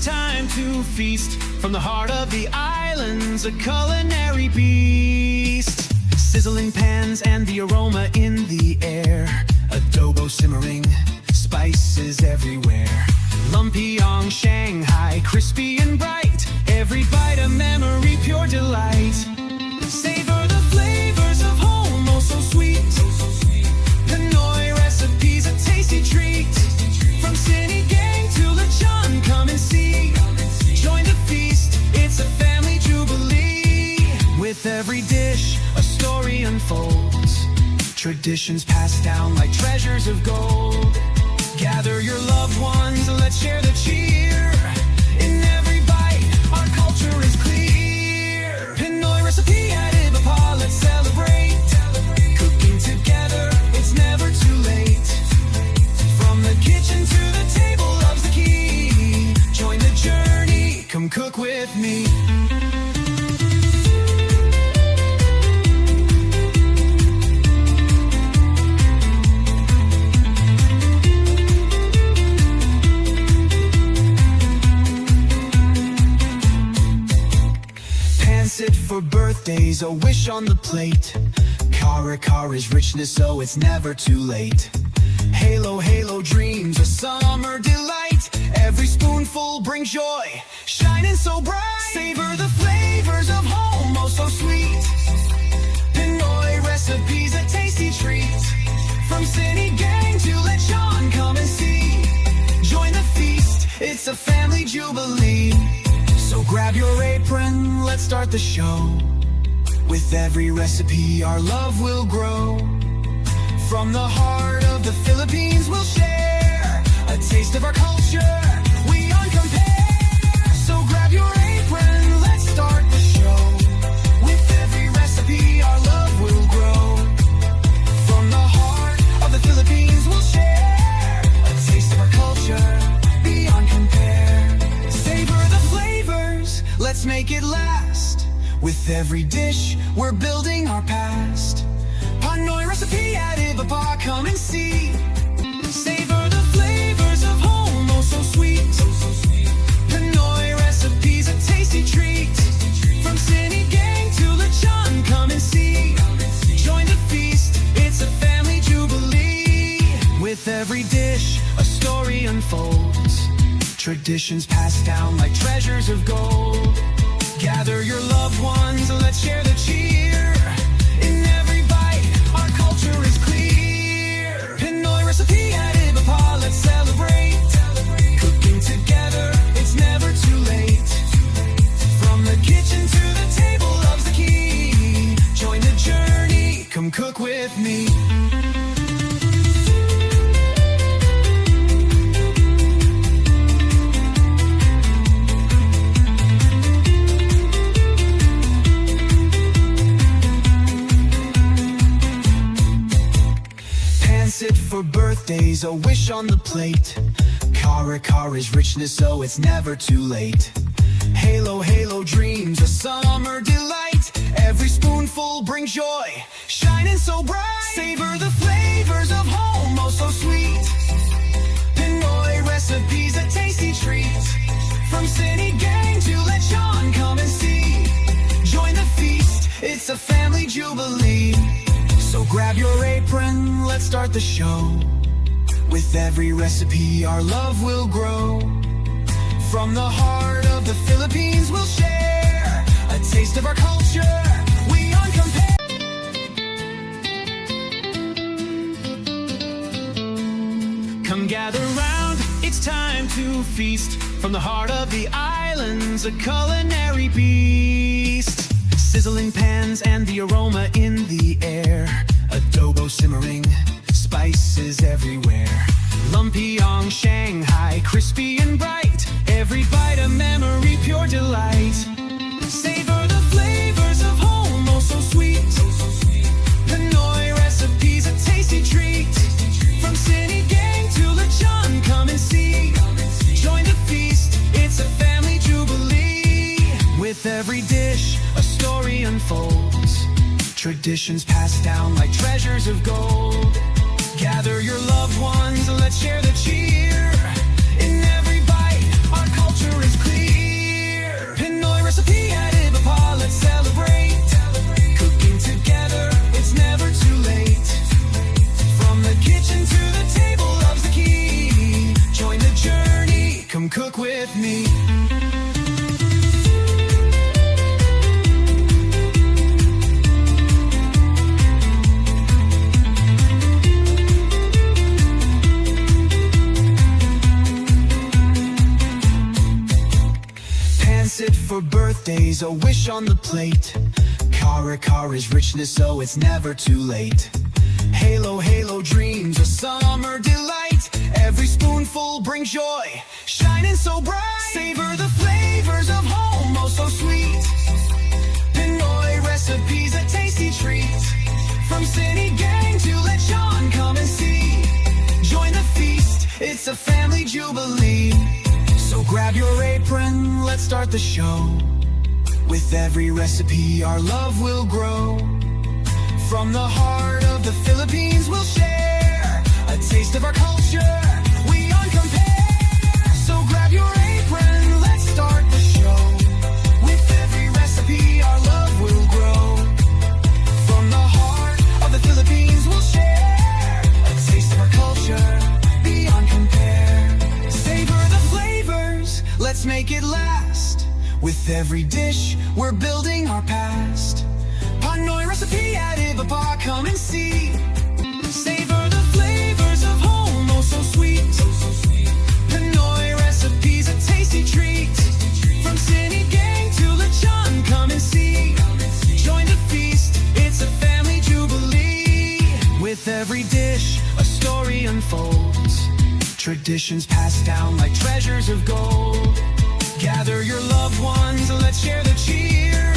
it's time to feast. From the heart of the islands, a culinary beast. Sizzling pans and the aroma in the air. Adobo simmering, spices everywhere. Lumpyong, Shanghai, crispy and bright. Every bite a memory, pure delight. Savor the flavors of home, oh so sweet. Pinoy recipes, a tasty treat. From Sinigang to Lechon, come and see. Join the feast, it's a family jubilee. With every dish, a story unfolds. Traditions passed down like treasures of gold. Gather your loved ones, let's share the cheer. In every bite, our culture is clear. Pinoy recipe at Evaporated, let's celebrate. Cooking together, it's never too late. From the kitchen to the table, love's the key. Join the journey, come cook with me. Sit for birthdays, a wish on the plate. Kara's richness, so it's never too late. Halo, halo dreams, a summer delight. Every spoonful brings joy, shining so bright. Savor the flavors of home, oh so sweet. Pinoy recipes, a tasty treat. From Sinigang to Lechon, come and see. Join the feast, it's a family jubilee. So grab your apron, let's start the show. With every recipe, our love will grow. From the heart of the Philippines, we'll share a taste of our culture, we uncompare. So grab your apron, let's start the show. With every recipe, our love will grow. From the heart of the Philippines, we'll share a taste of our culture, beyond compare. Savor the flavors, let's make it last. With every dish, we're building our past. Pinoy recipe at Evaporated, come and see. Savor the flavors of home, oh so sweet. Pinoy recipes, a tasty treat. From Sinigang to Lechon, come and see. Join the feast, it's a family jubilee. With every dish, a story unfolds. Traditions passed down like treasures of gold. Gather your loved ones, let's share the cheer. In every bite, our culture is clear. Pinoy recipe at Evaporated, let's celebrate. Cooking together, it's never too late. From the kitchen to the table, love's the key. Join the journey, come cook with me. Sit for birthdays, a wish on the plate. Kara's richness, so it's never too late. Halo, halo dreams, a summer delight. Every spoonful brings joy, shining so bright. Savor the flavors of home, oh so sweet. Pinoy recipes, a tasty treat. From Sinigang to Lechon, come and see. Join the feast, it's a family jubilee. So grab your apron, let's start the show. With every recipe, our love will grow. From the heart of the Philippines, we'll share a taste of our culture, we uncompare. Come gather round, it's time to feast. From the heart of the islands, a culinary beast. Sizzling pans and the aroma in the air. Adobo simmering, spices everywhere. Lumpyong, Shanghai, crispy and bright. Every bite a memory, pure delight. Savor the flavors of home, oh so sweet. Pinoy recipes, a tasty treat. From Sinigang to Lechon, come and see. Join the feast, it's a family jubilee. With every dish, a story unfolds. Traditions passed down like treasures of gold. Gather your loved ones, let's share the cheer. In every bite, our culture is let's celebrate. Cooking together, it's never too late. From the kitchen to the table, love's the key. Join the journey, come cook with me. Sit for birthdays, a wish on the plate. Kara is richness, so it's never too late. Halo, halo dreams, a summer delight. Every spoonful brings joy, shining so bright. Savor the flavors of home, oh so sweet. Pinoy recipes, a tasty treat. From city gang to lechon, come and see. Join the feast, it's a family jubilee. So grab your apron, let's start the show. With every recipe, our love will grow. From the heart of the Philippines, we'll share a taste of our culture, we uncompare. So grab your apron, let's start the show. With every recipe, our love will grow. From the heart of the Philippines, we'll share a taste of our culture, beyond compare. Savor the flavors, let's make it last. With every dish, we're building our past. Pinoy recipe at Evaporated, come and see. Savor the flavors of home, oh so sweet. Pinoy recipes, a tasty treat. From city gang to lechon, come and see. Join the feast, it's a family jubilee. With every dish, a story unfolds. Traditions passed down like treasures of gold. Gather your loved ones, let's share the cheer.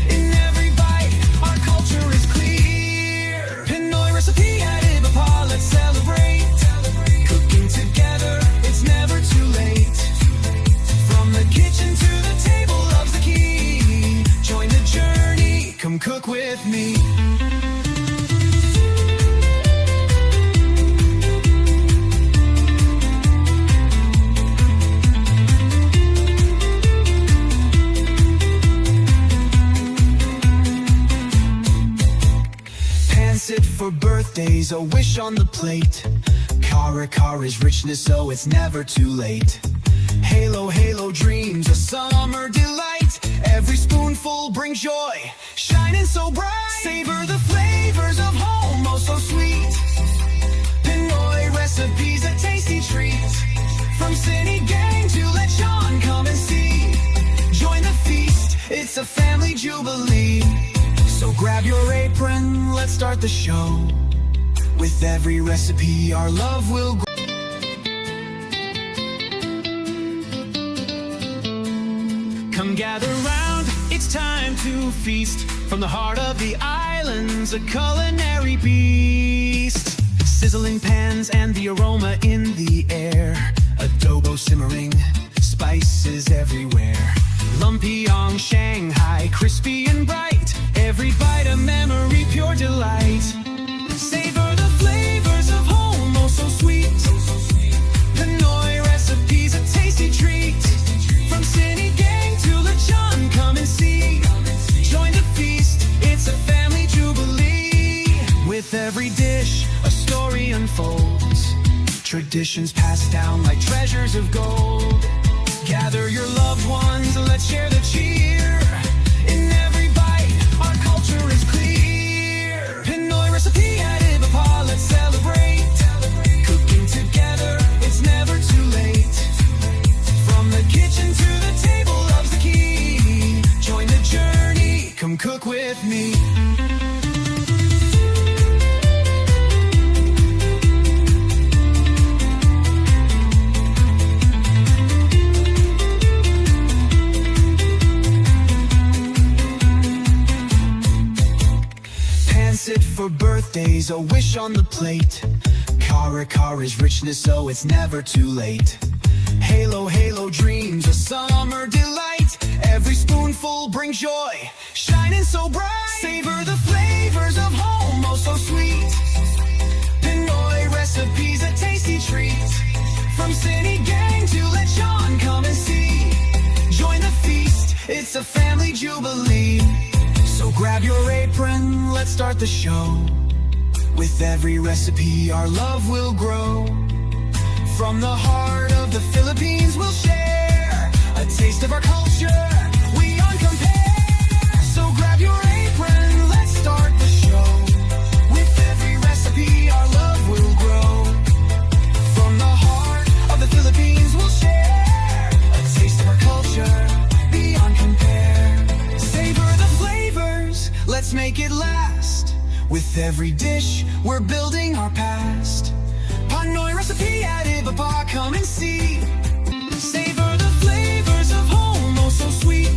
In every bite, our culture is clear. Pinoy recipe at Evaporated, let's celebrate. Cooking together, it's never too late. From the kitchen to the table, love's the key. Join the journey, come cook with me. Sit for birthdays, a wish on the plate. Kara is richness, so it's never too late. Halo, halo dreams, a summer delight. Every spoonful brings joy, shining so bright. Savor the flavors of home, oh so sweet. Pinoy recipes, a tasty treat. From city gang to lechon, come and see. Join the feast, it's a family jubilee. So grab your apron, let's start the show. With every recipe, our love will grow. Come gather round, it's time to feast. From the heart of the islands, a culinary beast. Sizzling pans and the aroma in the air. Adobo simmering, spices everywhere. Lumpiang Shanghai, crispy and bright. Every bite a memory, pure delight. Savor the flavors of home, oh so sweet. Pinoy recipes, a tasty treat. From city gang to lechon, come and see. Join the feast, it's a family jubilee. With every dish, a story unfolds. Traditions passed down like treasures of gold. Gather your loved ones, let's share the cheer. In every bite, our culture is clear. Pinoy recipe at Evaporated, let's celebrate. Cooking together, it's never too late. From the kitchen to the table, love's the key. Join the journey, come cook with me. Sit for birthdays, a wish on the plate. Kara is richness, so it's never too late. Halo, halo dreams, a summer delight. Every spoonful brings joy, shining so bright. Savor the flavors of home, oh so sweet. Pinoy recipes, a tasty treat. From city gang to lechon, come and see. Join the feast, it's a family jubilee. grab your apron, let's start the show. With every recipe our love will grow. From the heart of the Philippines we'll share a taste of our culture beyond compare. So grab your apron, let's start the show. With every recipe our love will grow. From the heart of the Philippines we'll share a taste of our culture beyond compare. Savor the flavors, let's make it last. With every dish we're building our past. Pinoy recipe at Evaporated, come and see. Savor the flavors of home, oh so sweet.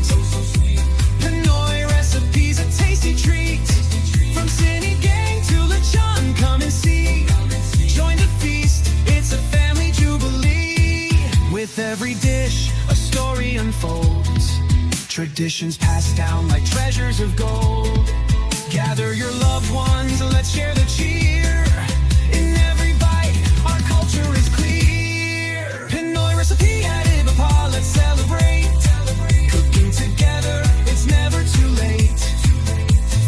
Pinoy recipes, a tasty treat. From sinigang to lechon, come and see. Join the feast, it's a family jubilee. With every dish, a story unfolds. Traditions passed down like treasures of gold. Gather your loved ones, let's share the cheer. In every bite, our culture is clear. Pinoy recipe at Evaporated, let's celebrate. Cooking together, it's never too late.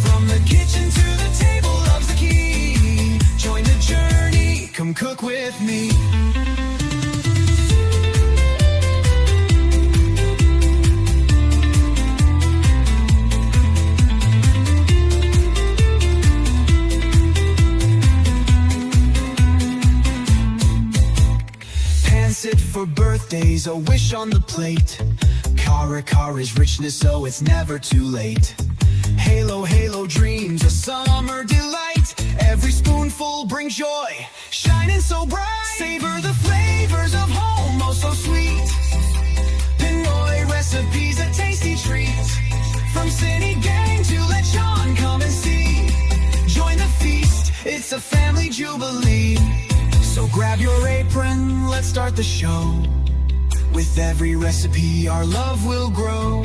From the kitchen to the table, love's the key. Join the journey, come cook with me. Sit for birthdays, a wish on the plate. Kara is richness, so it's never too late. Halo, halo dreams, a summer delight. Every spoonful brings joy, shining so bright. Savor the flavors of home, oh so sweet. Pinoy recipes, a tasty treat. From sinigang to lechon, come and see. Join the feast, it's a family jubilee. So grab your apron, let's start the show. With every recipe our love will grow.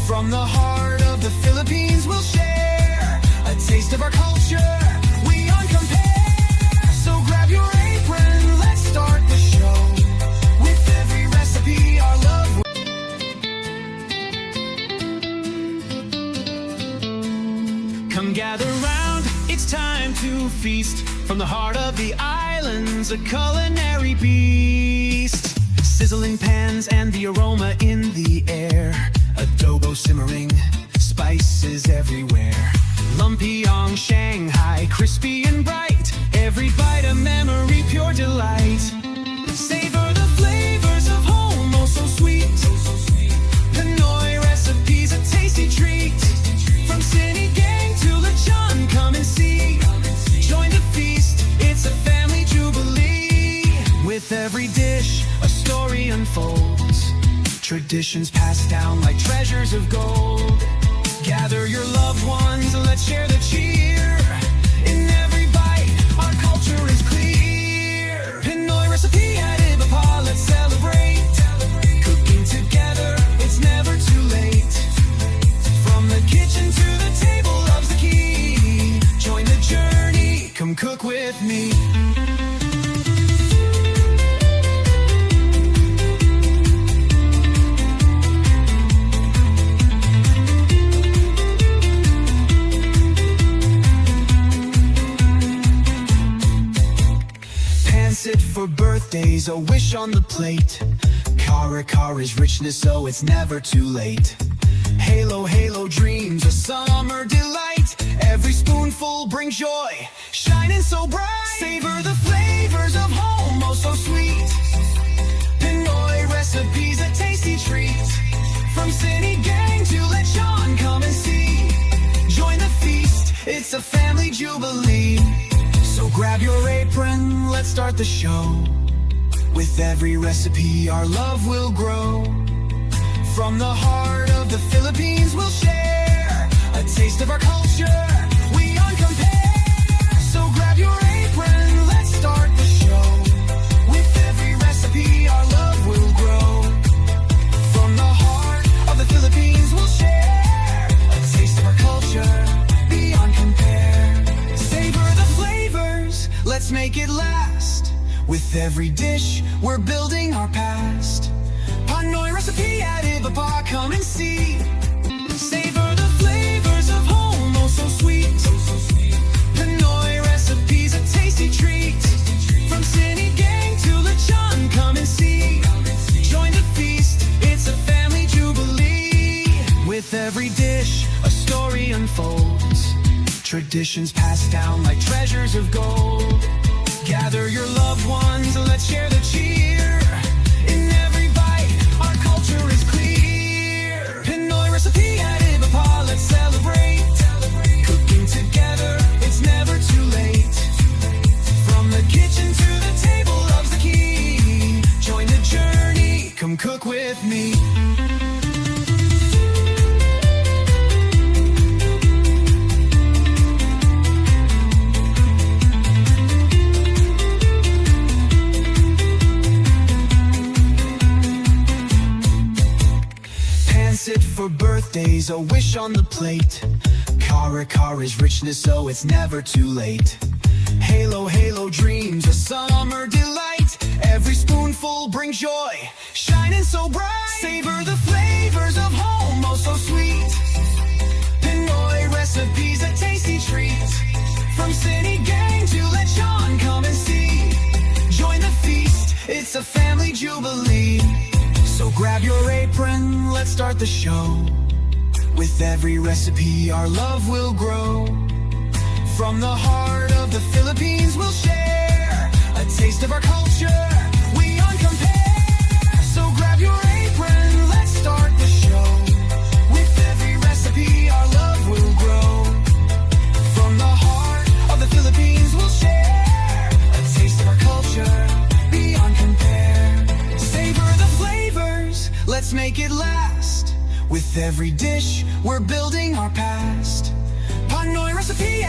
From the heart of the Philippines we'll share a taste of our culture beyond compare. So grab your apron, let's start the show. With every recipe our love will. Come gather round, it's time to feast. From the heart of the islands, a culinary beast. Sizzling pans and the aroma in the air. Adobo simmering, spices everywhere. Lumpiang Shanghai, crispy and bright. Every bite a memory, pure delight. Savor the flavors of home, oh so sweet. Pinoy recipes, a tasty treat. From sinigang to lechon, come and see. Join the feast, it's a family jubilee. With every dish, a story unfolds. Traditions passed down like treasures of gold. Gather your loved ones, let's share the cheer. In every bite, our culture is clear. Pinoy recipe at Evaporated, let's celebrate. Cooking together, it's never too late. From the kitchen to the table, love's the key. Join the journey, come cook with me. Sit for birthdays, a wish on the plate. Kara is richness, so it's never too late. Halo, halo dreams, a summer delight. Every spoonful brings joy, shining so bright. Savor the flavors of home, oh so sweet. Pinoy recipes, a tasty treat. From sinigang to lechon, come and see. Join the feast, it's a family jubilee. So grab your apron, let's start the show. With every recipe our love will grow. From the heart of the Philippines we'll share a taste of our culture beyond compare. So grab your apron, let's start the show. With every recipe our love will grow. From the heart of the Philippines we'll share a taste of our culture beyond compare. Savor the flavors, let's make it last. With every dish, we're building our past. Pinoy recipe at Evaporated, come and see. Savor the flavors of Traditions passed down like treasures of gold. Gather your loved ones, let's share the cheer. In every bite, our culture is clear. Pinoy recipe at Evaporated, let's celebrate. Cooking together, it's never too late. From the kitchen to the table, love's the key. Join the journey, come cook with me. Sit for birthdays, a wish on the plate. Kara is richness, so it's never too late. Halo, halo dreams, a summer delight. Every spoonful brings joy, shining so bright. Savor the flavors of home, oh so sweet. Pinoy recipes, a tasty treat. From city gang to lechon, come and see. Join the feast, it's a family jubilee. So grab your apron, let's start the show. With every recipe, our love will grow. From the heart of the Philippines, we'll share a taste of our culture, we uncompare. So grab your apron, let's start the show. With every recipe, our love will grow. From the heart of the Philippines, we'll share a taste of our culture, beyond compare. Savor the flavors, let's make it last. With every dish, we're building our past. Pinoy recipe